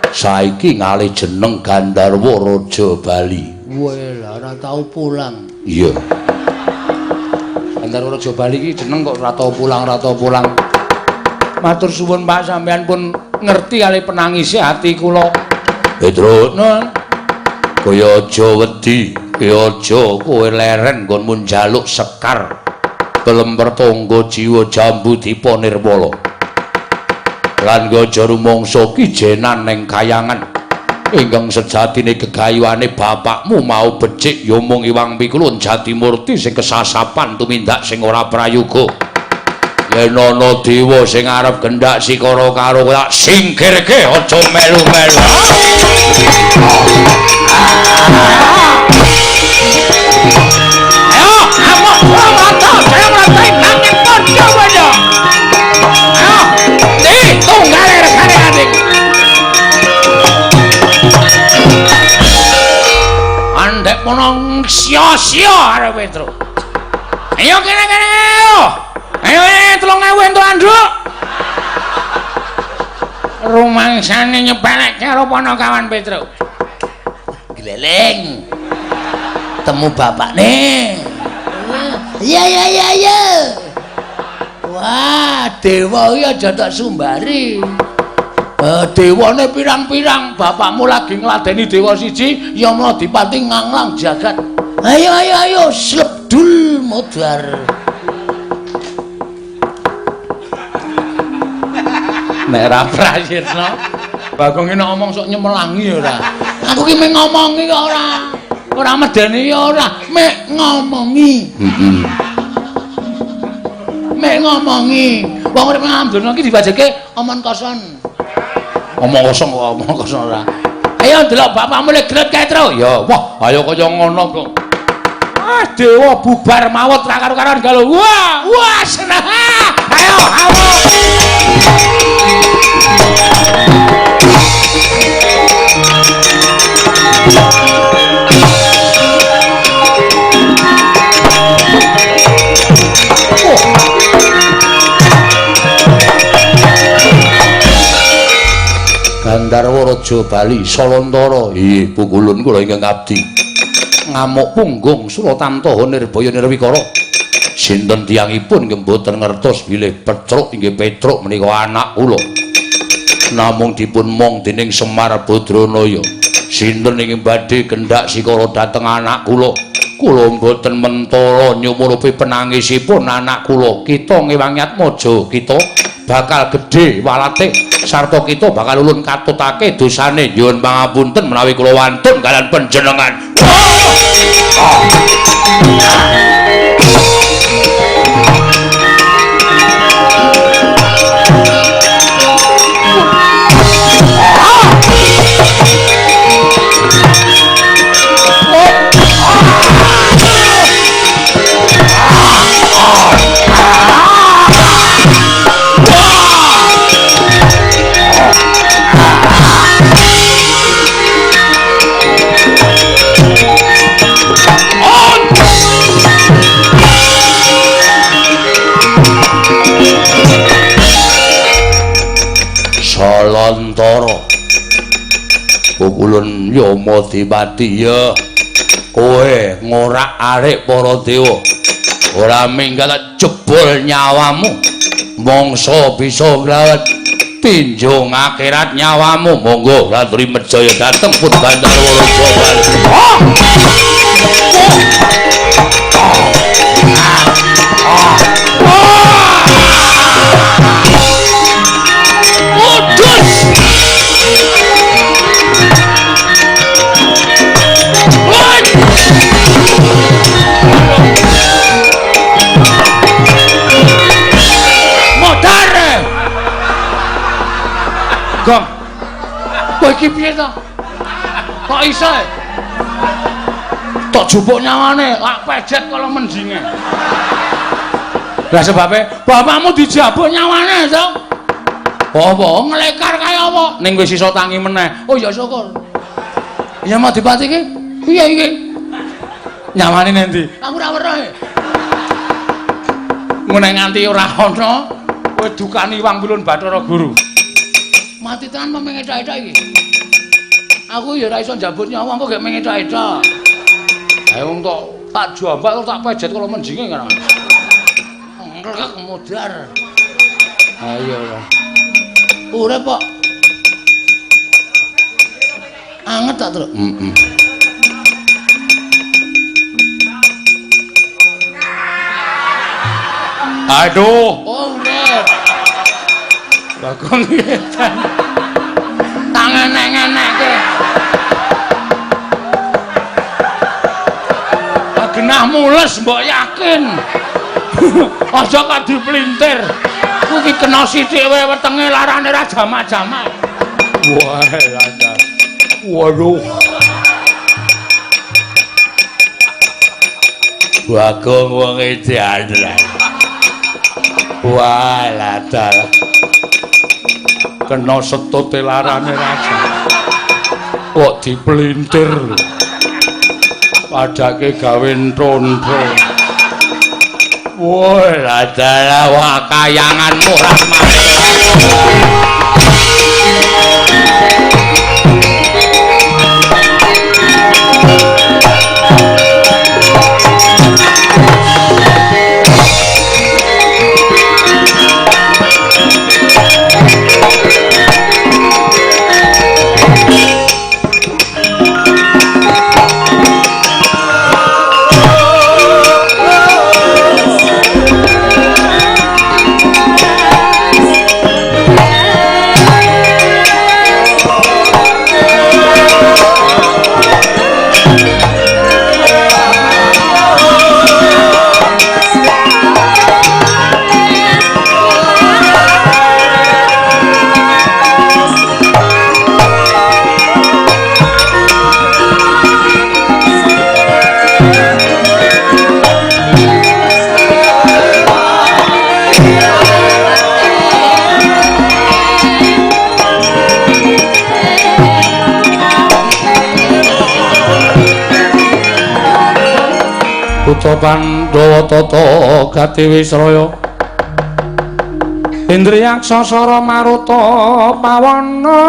Saiki ngalih jeneng Gandharwa Raja Bali. Weh, ora tau pulang. Iya. Gandharwa Raja Bali iki jeneng kok ora tau pulang. Matur suwun Pak sampean pun ngerti kali penangise ati kula. Petruk, kowe aja wedi. Aja kowe leren nggonmu njaluk sekar Pelemper Tangga Jiwa Jambu Dipa Nirmala. Lan aja rumangsa kijenan ning kayangan ingkang sejatine gegayuhane bapakmu mau becik ya mung Iwang Pikulun Jatimurti sing kesasapan tumindak sing ora prayoga. Yen ana dewa sing arep gendhak sikara karo kowe tak singkirke aja melu-melu. Ayo, amuk kula mata, saya mlampahi nanging padha wae. Ayo, di tunggal rekane adik. Andek mono sia-sia arep Petruk. Ayo kene ayo. Ayo 3.000 entuk anduk. Rumangsane nyepelek karo Panakawan Petruk. Gleleng. Temu bapak nih. Iya. Wah, dewa iki aja tak sumbari. Dewane pirang-pirang, bapakmu lagi ngladeni dewa siji, ya mula dipati nganglang jagat. Ayo, slebdul modar. Nek ra prayitna, Bagong iki nek ngomong sok nyemelangi ora. Aku ki mung ngomongi kok ora. Ora medeni ya ora, mek ngomongi. Heeh. Mek ngomongi. Wong urip nang donya iki dibajeke omong kosong. Omong kosong ora. Ayo ndelok bapakmu lek gret kae terus. Ya, wah, ayo kaya ngono kok. Ah, dewa bubar mawut ra karo-karoan galuh. Wah, seneng. Ayo, Gandharwa Raja Bali Salantara. Nggih, pukulun kula ingkang abdi. Ngamuk punggung Suratantaha Nirbaya Nirwikara. Sinten tiyangipun nggih mboten ngertos bilih Petruk inggih Petruk menika anak kula. Namung dipun mong dening Semar Badranaya. Sinten ingkang badhe kendhak sikara dhateng anak kula. Kula mboten mentala nyumurupi penangisipun anak kula. Kita ngewangi atmaja kita bakal gedhe walate sarta kita bakal ulun katutake dosane. Nyuwun pangapunten menawi kula wantun kalian panjenengan. Salantara pukulun Yamadipati ya kowe ngorak-arik para dewa ora minggat jebol nyawamu mongso bisa ngrawat tinjung akhirat nyawamu monggo Ratri Medjaya dateng pun Bandarwara Jawa. Gong. Kowe iki piye to? Kok iso? Tok jupuk nyawane, lak pejet kala mendinge. Lah sebabe bapakmu dijabuk nyawane to? Apa nglekar kaya apa? Ning wis iso tangi meneh. Oh ya syukur. Ya mau dipati iki? Piye iki? Nyawane nendi? Aku ora weruh. Ngene nganti ora ana kowe dukani Wang Wulun Bathara Guru. Mati tenan apa mengecak-ecak iki? Aku ya ora iso njabut nyawa kok gek mengecak-ecak. Ae wong tok tak jambak tak pejet kala menjinge kan. Enggak mudar. Ayo ora. Urip kok. Anget tak, Truk? Aduh. Oh, urip. Bagong ngetan. Tangan enek-enekke. Genah mules mbok yakin. Aja kok diplintir. Ku iki kena sithik wae wetenge larane ra jamak-jamak. Wah, lancar. Waduh. Bagong wong edan. Wah, lancar. Kena setute larane raja kok diplintir padake gawe ntrontro. Woi adalah wakayanganmu Rahmat. Pandhawa tata gati Wisraya Indriyaksa Sara Maruta Pawana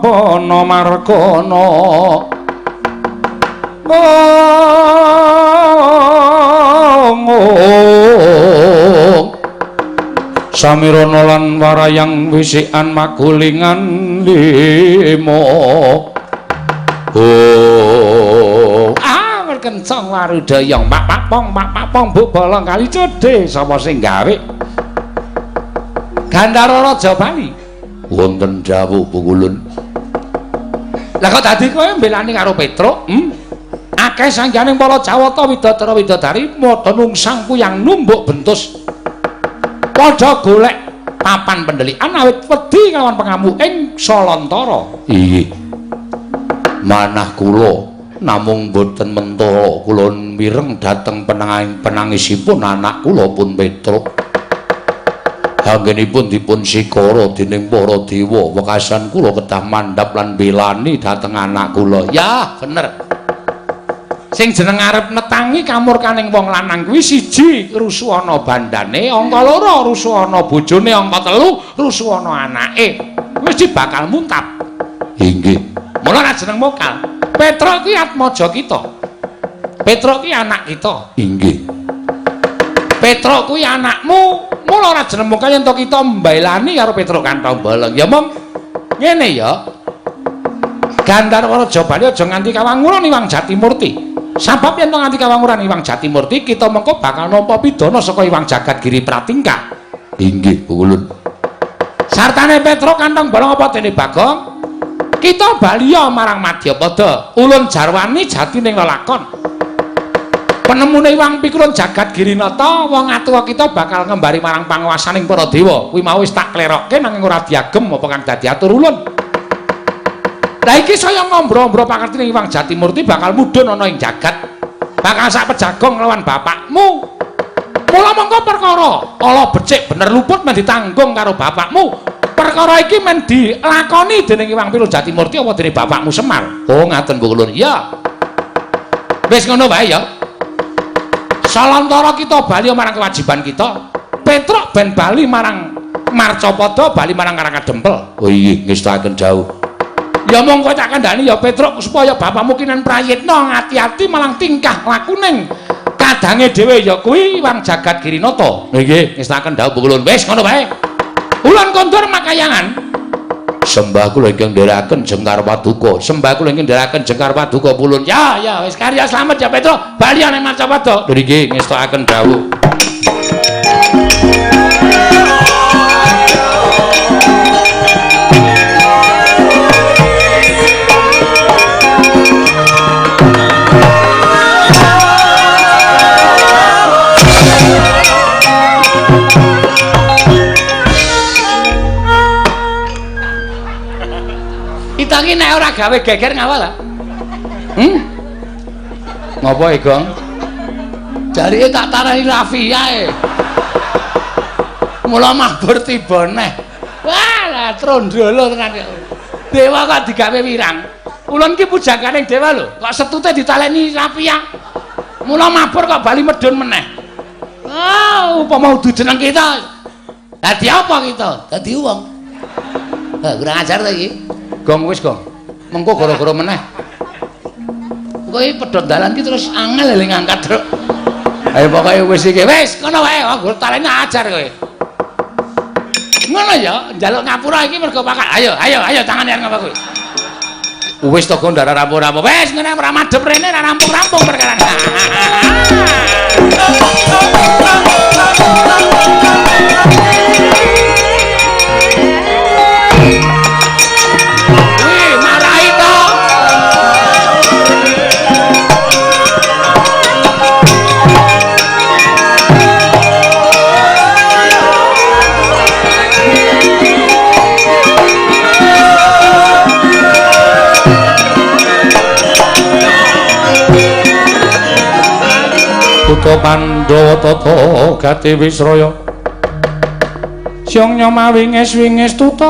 Pana Margana Samirana lan Warayang Wisikan Magulingan lima. Kencang warudayang mak pong bu bolong kali cedhe sapa sing gawe Gandhara Raja Bali wonten dawuh Wulun. Lah kok dadi kowe mbelani karo Petruk? Akeh sangganing para Jawata Widodara Widodari padha nungsang kuyang numbuk bentus padha golek papan pendelikan awit wedi kelawan pengamu ing Salantara. Inggih. Manah kula namung boten mentala kula mireng dhateng penangisipun anak kula pun Petruk. Anggenipun dipun sikara dening para dewa wekasan kula kedah mandhap lan belani dhateng anak kula. Ya, bener. Sing jeneng arep netangi kamurkaning wong lanang kuwi siji rusuh ana bandane, angka loro rusuh ana bojone, angka telu rusuh ana anake. Wis bakal muntap. Inggih. Mula ra jeneng mokal. Petruk kuwi atmaja kita. Petruk ki anak kita. Inggih. Petruk kuwi anakmu. Mula ora jeneng kaya ento kita mbailani karo Petruk Kantong Bolong. Ya mong ngene ya. Gandharwa Jabali aja nganti kawanguran Iwang Jatimurti. Sabab yen nganti kawanguran Iwang Jatimurti, kita mengko bakal nampa pidana saka Iwang Jagadgiri Pratingkah. Inggih, Ulun. Sartane Petruk Kantong Bolong apa dene Bagong? Kita baliya marang Madyapada. Ulun jarwani jati ning lelakon. Penemune Iwang Pikulun Jagadgiri Nata, wong atuwa kita bakal ngembari marang panguwasaning para dewa. Kuwi mau wis tak klerokke nanging ora diagem apa kang dadi atur ulun. Lah iki saya ngombro-ombro pakartine Iwang Jatimurti bakal mudhun ana ing jagat. Bakal sak pejagong lawan bapakmu. Mula mongko perkara ala becik bener luput men ditanggung karo bapakmu. Perkara iki men dilakoni dening Iwang Pikulun Jatimurti apa dening bapakmu Semar? Oh, ngaten Bu Ulun. Iya. Wis ngono wae ya. Salantara kita bali marang kewajiban kita. Petruk ben bali marang Marcapada, bali marang Karangkadempel. Oh iya, ngestaken jauh. Ya mongko tak kandhani ya Petruk supaya bapakmu kinen prayitna ngati-ati malang tingkah lakuning kadange dhewe ya kuwi Iwang Jagadgiri Nata. Nggih, ngestaken dawuh Bu Ulun. Wis ngono wae. Ulun kondur makayangan. Sembah kula ingkang ndherekaken Jengkar Paduka. Sembah kula ingkang ndherekaken Jengkar Paduka Bu Ulun. Ya, ya wis karya slamet ya Petruk. Bali nang Marcapada. Nggih, ngestaken dawuh. Kita iki nek ora gawe geger ngawal ah. Ngapa iki, Gong? Jarike tak tarani Raffi ae. Mula mabur tiba neh. Wah, lah trondolo tenan. Dewa kok digawe wirang. Ulun ki pujangane dewa lho, kok setute ditaleni Raffi ya. Mula mabur kok bali medun meneh. Ah, upama udu jeneng kita. Dadi apa kita? Dadi wong. Kurang ajar ta iki. Gong wis, Gong. Mengko gara-gara meneh. Kowe pedhot dalan ki terus angel eling ngangkat, Truk. Ayo pokoke wis iki. Wis, ngono wae. Aku talene ajar kowe. Ngono ya, njaluk ngapura iki mergo pakat. Ayo, ayo, ayo tangane arep kowe. Wis to Gondara rampung-rampung. Wis ngene ora madhep rene ora rampung-rampung perkara. Putra Pandhawa tata gati Wisraya Syong nyoma wingis-wingis tuta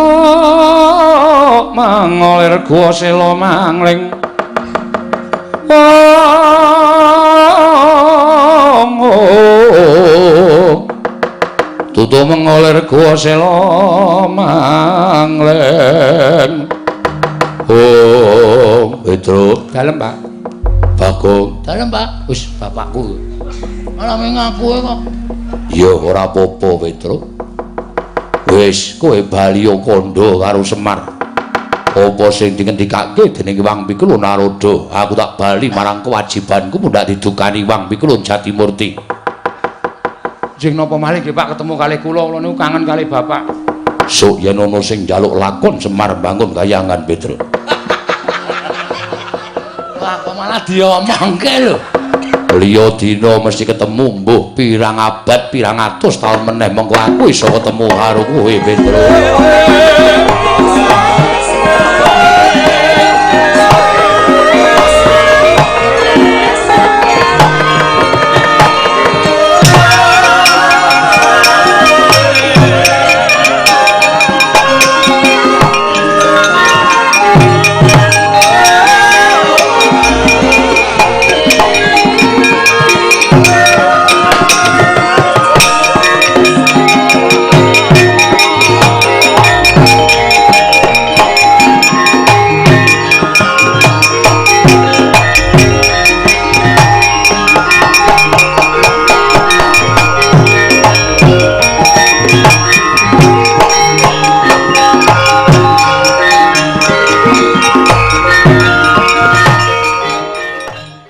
mangolir guwa sela mangling tutu mengolir guwa sela mangling Petruk dalem Pak Bagong dalem Pak wis bapakku malah ngaku kok. Ya ora apa-apa, Petruk. Wis kowe bali kandha karo Semar. Apa sing dingendikake dening Iwang Pikulun Naroda, aku tak bali marang kewajibanku mundak didukani Iwang Pikulun Jatimurti. Jeng napa malih nggih Pak ketemu kalih kula niku kangen kalih Bapak. Sok yen ana sing njaluk lakon Semar bangun kayangan, Petruk. Wah, kok malah diomongke lho. Liya dina mesti ketemu mbuh pirang abad pirang atus taun meneh mengko aku iso ketemu karo kowe Petruk.